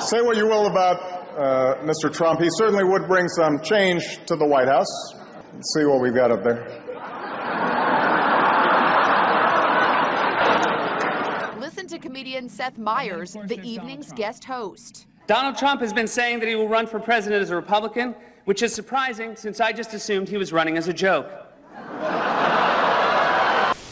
Say what you will about Mr. Trump. He certainly would bring some change to the White House. Let's see what we've got up there. Listen to comedian Seth Meyers, the evening's guest host. Donald Trump has been saying that he will run for president as a Republican, which is surprising since I just assumed he was running as a joke.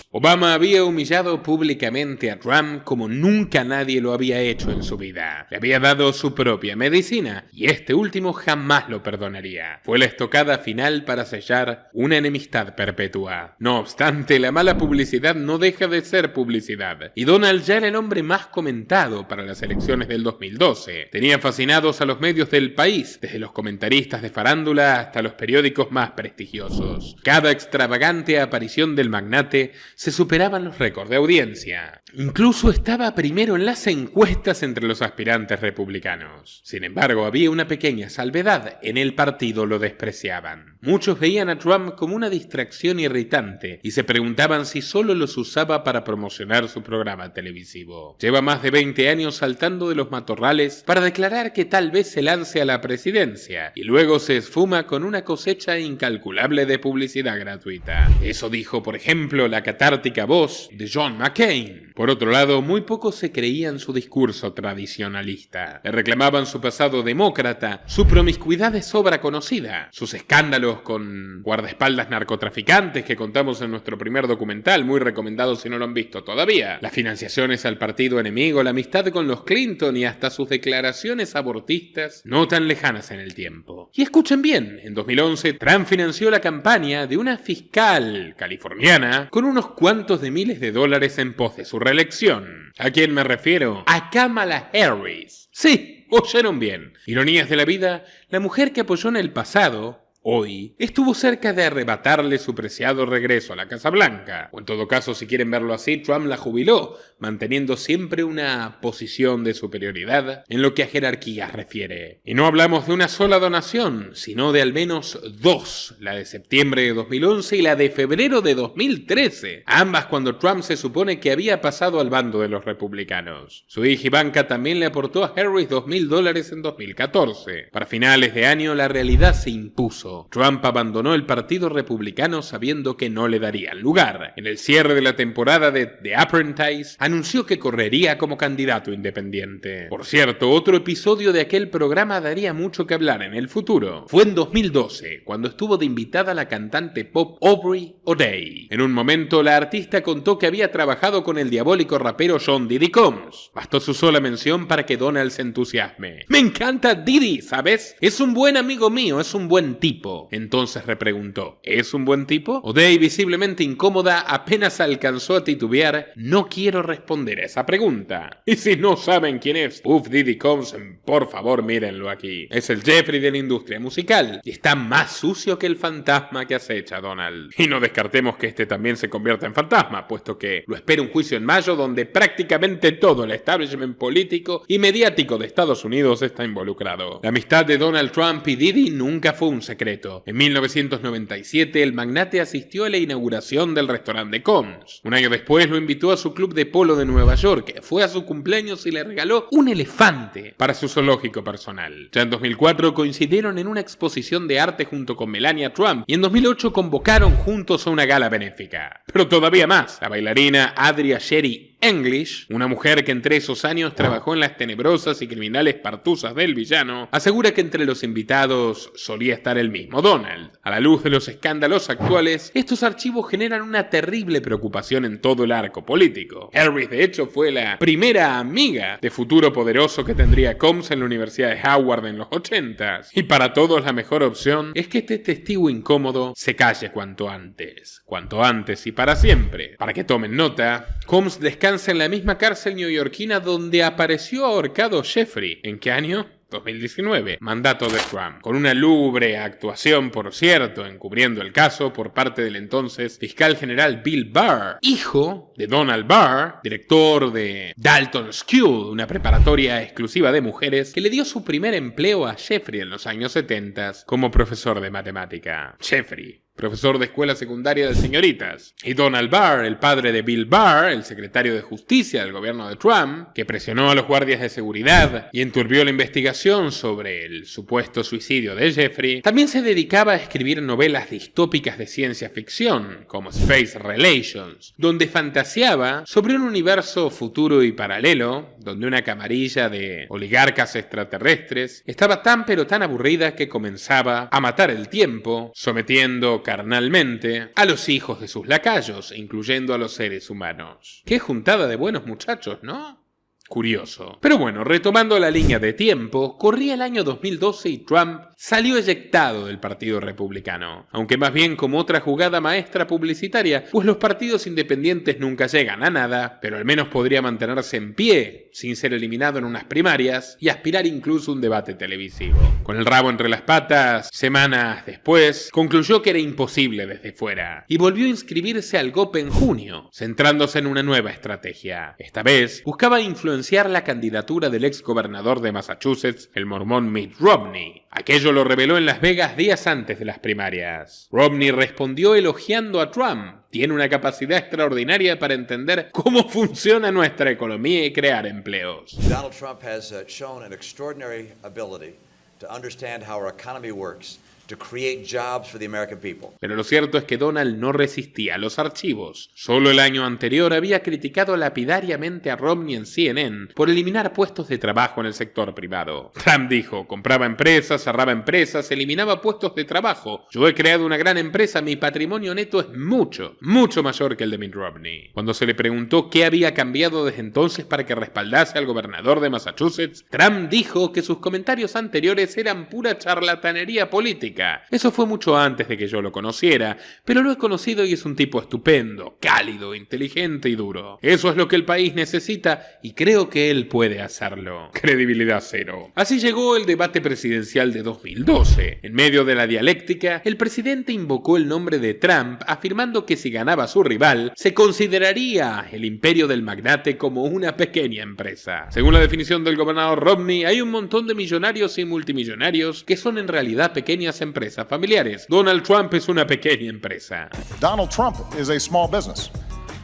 Obama había humillado públicamente a Trump como nunca nadie lo había hecho en su vida. Le había dado su propia medicina y este último jamás lo perdonaría. Fue la estocada final para sellar una enemistad perpetua. No obstante, la mala publicidad no deja de ser publicidad y Donald ya era el hombre más comentado para las elecciones del 2012. Tenía fascinados a los medios del país, desde los comentaristas de farándula hasta los periódicos más prestigiosos. Cada extravagante aparición del magnate se superaban los récords de audiencia. Incluso estaba primero en las encuestas entre los aspirantes republicanos. Sin embargo, había una pequeña salvedad: en el partido lo despreciaban. Muchos veían a Trump como una distracción irritante y se preguntaban si solo los usaba para promocionar su programa televisivo. Lleva más de 20 años saltando de los matorrales para declarar que tal vez se lance a la presidencia y luego se esfuma con una cosecha incalculable de publicidad gratuita. Eso dijo, por ejemplo, la catártica voz de John McCain. Por otro lado, muy pocos se creían su discurso tradicionalista. Le reclamaban su pasado demócrata, su promiscuidad de sobra conocida, sus escándalos con guardaespaldas narcotraficantes que contamos en nuestro primer documental, muy recomendado si no lo han visto todavía, las financiaciones al partido enemigo, la amistad con los Clinton y hasta sus declaraciones abortistas no tan lejanas en el tiempo. Y escuchen bien, en 2011 Trump financió la campaña de una fiscal californiana con unos cuantos de miles de dólares en pos de su reelección. ¿A quién me refiero? A Kamala Harris. Sí, oyeron bien. Ironías de la vida, la mujer que apoyó en el pasado, hoy, estuvo cerca de arrebatarle su preciado regreso a la Casa Blanca. O en todo caso, si quieren verlo así, Trump la jubiló, manteniendo siempre una posición de superioridad en lo que a jerarquías refiere. Y no hablamos de una sola donación, sino de al menos dos, la de septiembre de 2011 y la de febrero de 2013, ambas cuando Trump se supone que había pasado al bando de los republicanos. Su hija Ivanka también le aportó a Harris $2,000 en 2014. Para finales de año, la realidad se impuso. Trump abandonó el partido republicano sabiendo que no le darían lugar. En el cierre de la temporada de The Apprentice, anunció que correría como candidato independiente. Por cierto, otro episodio de aquel programa daría mucho que hablar en el futuro. Fue en 2012, cuando estuvo de invitada la cantante pop Aubrey O'Day. En un momento, la artista contó que había trabajado con el diabólico rapero John Diddy Combs. Bastó su sola mención para que Donald se entusiasme. Me encanta Diddy, ¿sabes? Es un buen amigo mío, es un buen tipo. Entonces repreguntó, ¿es un buen tipo? O'Day, visiblemente incómoda, apenas alcanzó a titubear, no quiero responder a esa pregunta. Y si no saben quién es Puff Diddy Combs, por favor mírenlo aquí. Es el Jeffrey de la industria musical y está más sucio que el fantasma que acecha a Donald. Y no descartemos que este también se convierta en fantasma, puesto que lo espera un juicio en mayo donde prácticamente todo el establishment político y mediático de Estados Unidos está involucrado. La amistad de Donald Trump y Diddy nunca fue un secreto. En 1997, el magnate asistió a la inauguración del restaurante Combs. Un año después lo invitó a su club de polo de Nueva York, fue a su cumpleaños y le regaló un elefante para su zoológico personal. Ya en 2004 coincidieron en una exposición de arte junto con Melania Trump y en 2008 convocaron juntos a una gala benéfica. Pero todavía más, la bailarina Adria Sherry English, una mujer que entre esos años trabajó en las tenebrosas y criminales partuzas del villano, asegura que entre los invitados solía estar el mismo Donald. A la luz de los escándalos actuales, estos archivos generan una terrible preocupación en todo el arco político. Harris, de hecho, fue la primera amiga de futuro poderoso que tendría Combs en la Universidad de Howard en los 80s. Y para todos la mejor opción es que este testigo incómodo se calle cuanto antes y para siempre. Para que tomen nota, Combs descansa en la misma cárcel neoyorquina donde apareció ahorcado Jeffrey. ¿En qué año? 2019, mandato de Trump, con una lúgubre actuación, por cierto, encubriendo el caso por parte del entonces fiscal general Bill Barr, hijo de Donald Barr, director de Dalton School, una preparatoria exclusiva de mujeres que le dio su primer empleo a Jeffrey en los años 70 como profesor de matemática. Jeffrey, profesor de escuela secundaria de señoritas. Y Donald Barr, el padre de Bill Barr, el secretario de Justicia del gobierno de Trump, que presionó a los guardias de seguridad y enturbió la investigación sobre el supuesto suicidio de Jeffrey, también se dedicaba a escribir novelas distópicas de ciencia ficción, como Space Relations, donde fantaseaba sobre un universo futuro y paralelo, donde una camarilla de oligarcas extraterrestres estaba tan pero tan aburrida que comenzaba a matar el tiempo, sometiendo carnalmente a los hijos de sus lacayos, incluyendo a los seres humanos. Qué juntada de buenos muchachos, ¿no? Curioso. Pero bueno, retomando la línea de tiempo, corría el año 2012 y Trump salió eyectado del Partido Republicano, aunque más bien como otra jugada maestra publicitaria, pues los partidos independientes nunca llegan a nada, pero al menos podría mantenerse en pie, sin ser eliminado en unas primarias, y aspirar incluso a un debate televisivo. Con el rabo entre las patas, semanas después, concluyó que era imposible desde fuera, y volvió a inscribirse al GOP en junio, centrándose en una nueva estrategia. Esta vez, buscaba influenciar influenciar la candidatura del ex gobernador de Massachusetts, el mormón Mitt Romney. Aquello lo reveló en Las Vegas días antes de las primarias. Romney respondió elogiando a Trump. Tiene una capacidad extraordinaria para entender cómo funciona nuestra economía y crear empleos. Donald Trump has shown an extraordinary ability to understand how our economy works, to create jobs for the American people. Pero lo cierto es que Donald no resistía a los archivos. Solo el año anterior había criticado lapidariamente a Romney en CNN por eliminar puestos de trabajo en el sector privado. Trump dijo, compraba empresas, cerraba empresas, eliminaba puestos de trabajo. Yo he creado una gran empresa, mi patrimonio neto es mucho mayor que el de Mitt Romney. Cuando se le preguntó qué había cambiado desde entonces para que respaldase al gobernador de Massachusetts, Trump dijo que sus comentarios anteriores eran pura charlatanería política. Eso fue mucho antes de que yo lo conociera, pero lo he conocido y es un tipo estupendo, cálido, inteligente y duro. Eso es lo que el país necesita y creo que él puede hacerlo. Credibilidad cero. Así llegó el debate presidencial de 2012. En medio de la dialéctica, el presidente invocó el nombre de Trump, afirmando que si ganaba su rival, se consideraría el imperio del magnate como una pequeña empresa. Según la definición del gobernador Romney, hay un montón de millonarios y multimillonarios que son en realidad pequeñas empresas familiares. Donald Trump es una pequeña empresa. Donald Trump is a small business.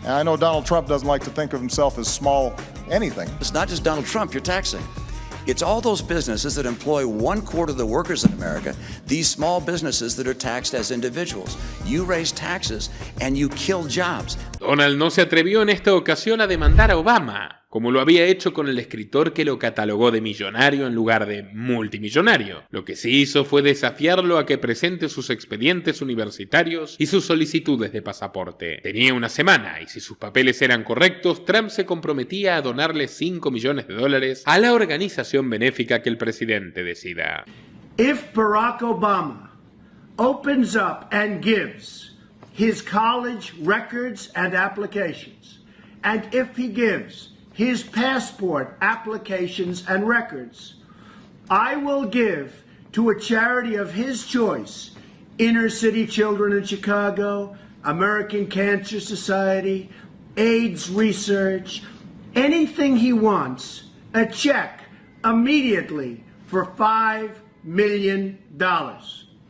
And I know Donald Trump doesn't like to think of himself as small anything. It's not just Donald Trump you're taxing. It's all those businesses that employ 1/4 of the workers in America, these small businesses that are taxed as individuals. You raise taxes and you kill jobs. Donald no se atrevió en esta ocasión a demandar a Obama, como lo había hecho con el escritor que lo catalogó de millonario en lugar de multimillonario. Lo que sí hizo fue desafiarlo a que presente sus expedientes universitarios y sus solicitudes de pasaporte. Tenía una semana y si sus papeles eran correctos, Trump se comprometía a donarle $5 millones a la organización benéfica que el presidente decida. If Barack Obama opens up and gives his college records and applications, and if he gives his passport applications and records, I will give to a charity of his choice, Inner City Children in Chicago, American Cancer Society, AIDS Research, anything he wants, a check immediately for $5 million.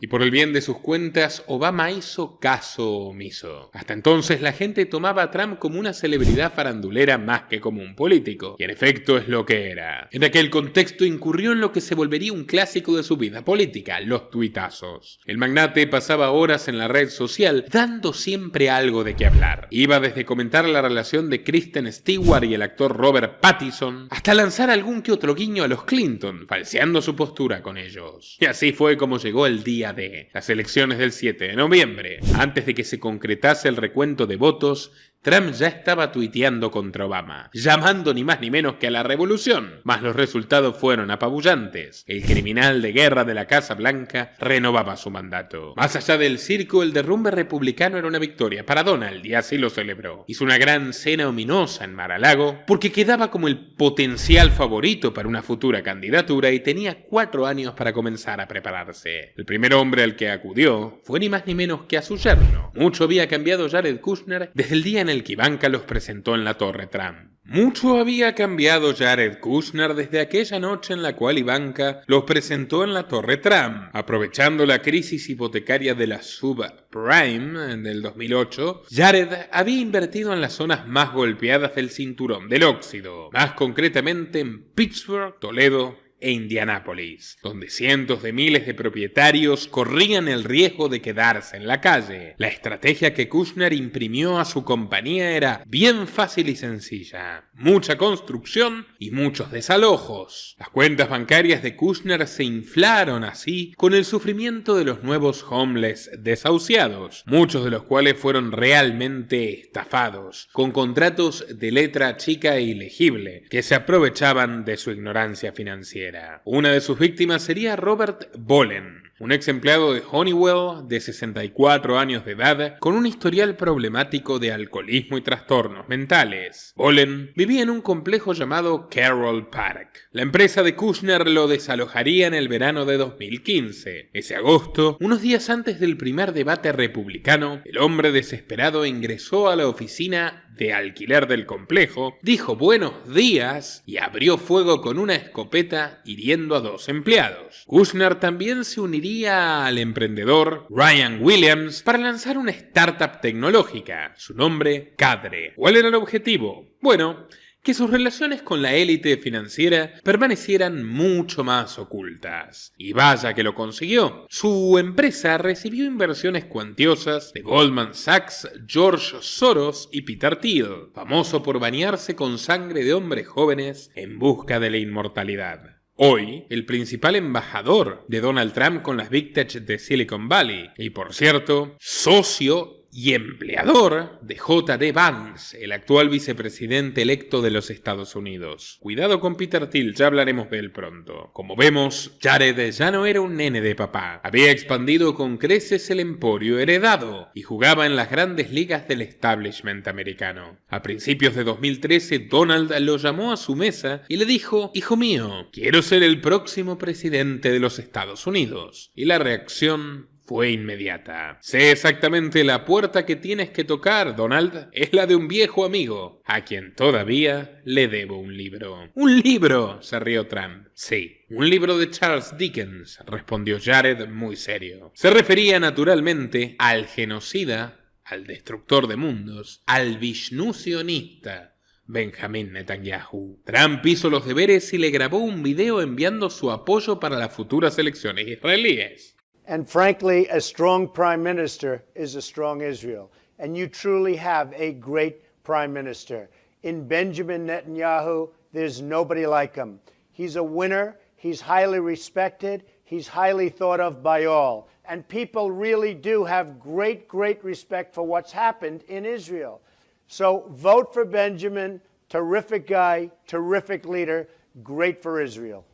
Y por el bien de sus cuentas, Obama hizo caso omiso. Hasta entonces la gente tomaba a Trump como una celebridad farandulera más que como un político. Y en efecto es lo que era. En aquel contexto incurrió en lo que se volvería un clásico de su vida política, los tuitazos. El magnate pasaba horas en la red social dando siempre algo de qué hablar. Iba desde comentar la relación de Kristen Stewart y el actor Robert Pattinson, hasta lanzar algún que otro guiño a los Clinton, falseando su postura con ellos. Y así fue como llegó el día de las elecciones del 7 de noviembre. Antes de que se concretase el recuento de votos, Trump ya estaba tuiteando contra Obama, llamando ni más ni menos que a la revolución, mas los resultados fueron apabullantes. El criminal de guerra de la Casa Blanca renovaba su mandato. Más allá del circo, el derrumbe republicano era una victoria para Donald y así lo celebró. Hizo una gran cena ominosa en Mar-a-Lago porque quedaba como el potencial favorito para una futura candidatura y tenía 4 años para comenzar a prepararse. El primer hombre al que acudió fue ni más ni menos que a su yerno. Mucho había cambiado Jared Kushner desde el día en el que Ivanka los presentó en la Torre Trump. Mucho había cambiado Jared Kushner desde aquella noche en la cual Ivanka los presentó en la Torre Trump. Aprovechando la crisis hipotecaria de la subprime del 2008, Jared había invertido en las zonas más golpeadas del cinturón del óxido, más concretamente en Pittsburgh, Toledo e Indianápolis, donde cientos de miles de propietarios corrían el riesgo de quedarse en la calle. La estrategia que Kushner imprimió a su compañía era bien fácil y sencilla: mucha construcción y muchos desalojos. Las cuentas bancarias de Kushner se inflaron así con el sufrimiento de los nuevos homeless desahuciados, muchos de los cuales fueron realmente estafados, con contratos de letra chica e ilegible, que se aprovechaban de su ignorancia financiera. Una de sus víctimas sería Robert Bollen, un ex empleado de Honeywell de 64 años de edad con un historial problemático de alcoholismo y trastornos mentales. Bollen vivía en un complejo llamado Carroll Park. La empresa de Kushner lo desalojaría en el verano de 2015. Ese agosto, unos días antes del primer debate republicano, el hombre desesperado ingresó a la oficina de alquiler del complejo, dijo buenos días y abrió fuego con una escopeta hiriendo a 2 empleados. Kushner también se uniría al emprendedor Ryan Williams para lanzar una startup tecnológica, su nombre Cadre. ¿Cuál era el objetivo? Bueno, que sus relaciones con la élite financiera permanecieran mucho más ocultas. Y vaya que lo consiguió. Su empresa recibió inversiones cuantiosas de Goldman Sachs, George Soros y Peter Thiel, famoso por bañarse con sangre de hombres jóvenes en busca de la inmortalidad. Hoy, el principal embajador de Donald Trump con las Big Tech de Silicon Valley, y por cierto, socio y empleador de J.D. Vance, el actual vicepresidente electo de los Estados Unidos. Cuidado con Peter Thiel, ya hablaremos de él pronto. Como vemos, Jared ya no era un nene de papá. Había expandido con creces el emporio heredado y jugaba en las grandes ligas del establishment americano. A principios de 2013, Donald lo llamó a su mesa y le dijo: «Hijo mío, quiero ser el próximo presidente de los Estados Unidos». Y la reacción fue inmediata. «Sé exactamente la puerta que tienes que tocar, Donald. Es la de un viejo amigo, a quien todavía le debo un libro». «¿Un libro?», se rió Trump. «Sí, un libro de Charles Dickens», respondió Jared muy serio. Se refería naturalmente al genocida, al destructor de mundos, al Vishnu sionista Benjamin Netanyahu. Trump hizo los deberes y le grabó un video enviando su apoyo para las futuras elecciones israelíes. And frankly, a strong prime minister is a strong Israel. And you truly have a great prime minister. In Benjamin Netanyahu, there's nobody like him. He's a winner. He's highly respected. He's highly thought of by all. And people really do have great, great respect for what's happened in Israel. So vote for Benjamin. Terrific guy, terrific leader, great for Israel.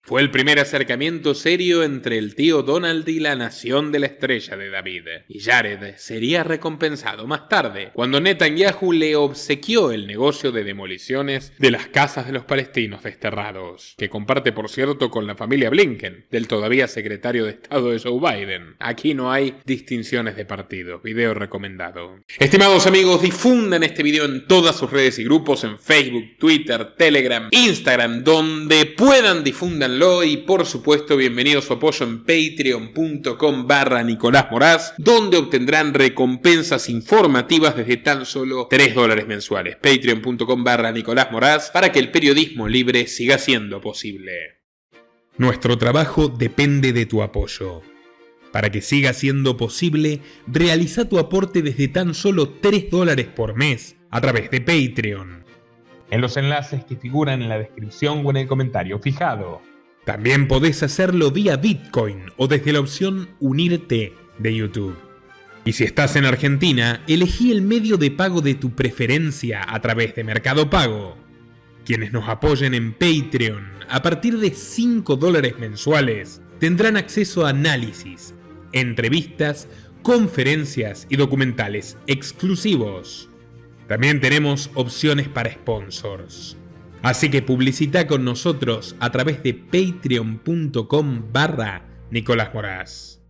Fue el primer acercamiento serio entre el tío Donald y la nación de la estrella de David. Y Jared sería recompensado más tarde, cuando Netanyahu le obsequió el negocio de demoliciones de las casas de los palestinos desterrados, que comparte por cierto con la familia Blinken, del todavía secretario de Estado de Joe Biden. Aquí no hay distinciones de partido. Video recomendado. Estimados amigos, difundan este video en todas sus redes y grupos, en Facebook, Twitter, Telegram, Instagram, donde puedan, difúndanlo. Y por supuesto, bienvenido a su apoyo en patreon.com/Nicolás Moraz, donde obtendrán recompensas informativas desde tan solo $3 mensuales. Patreon.com/Nicolás Moraz, para que el periodismo libre siga siendo posible. Nuestro trabajo depende de tu apoyo. Para que siga siendo posible, realiza tu aporte desde tan solo $3 por mes a través de Patreon, en los enlaces que figuran en la descripción o en el comentario fijado. También podés hacerlo vía Bitcoin o desde la opción Unirte de YouTube. Y si estás en Argentina, elegí el medio de pago de tu preferencia a través de Mercado Pago. Quienes nos apoyen en Patreon a partir de $5 mensuales tendrán acceso a análisis, entrevistas, conferencias y documentales exclusivos. También tenemos opciones para sponsors. Así que publicita con nosotros a través de patreon.com/Nicolás Moraz.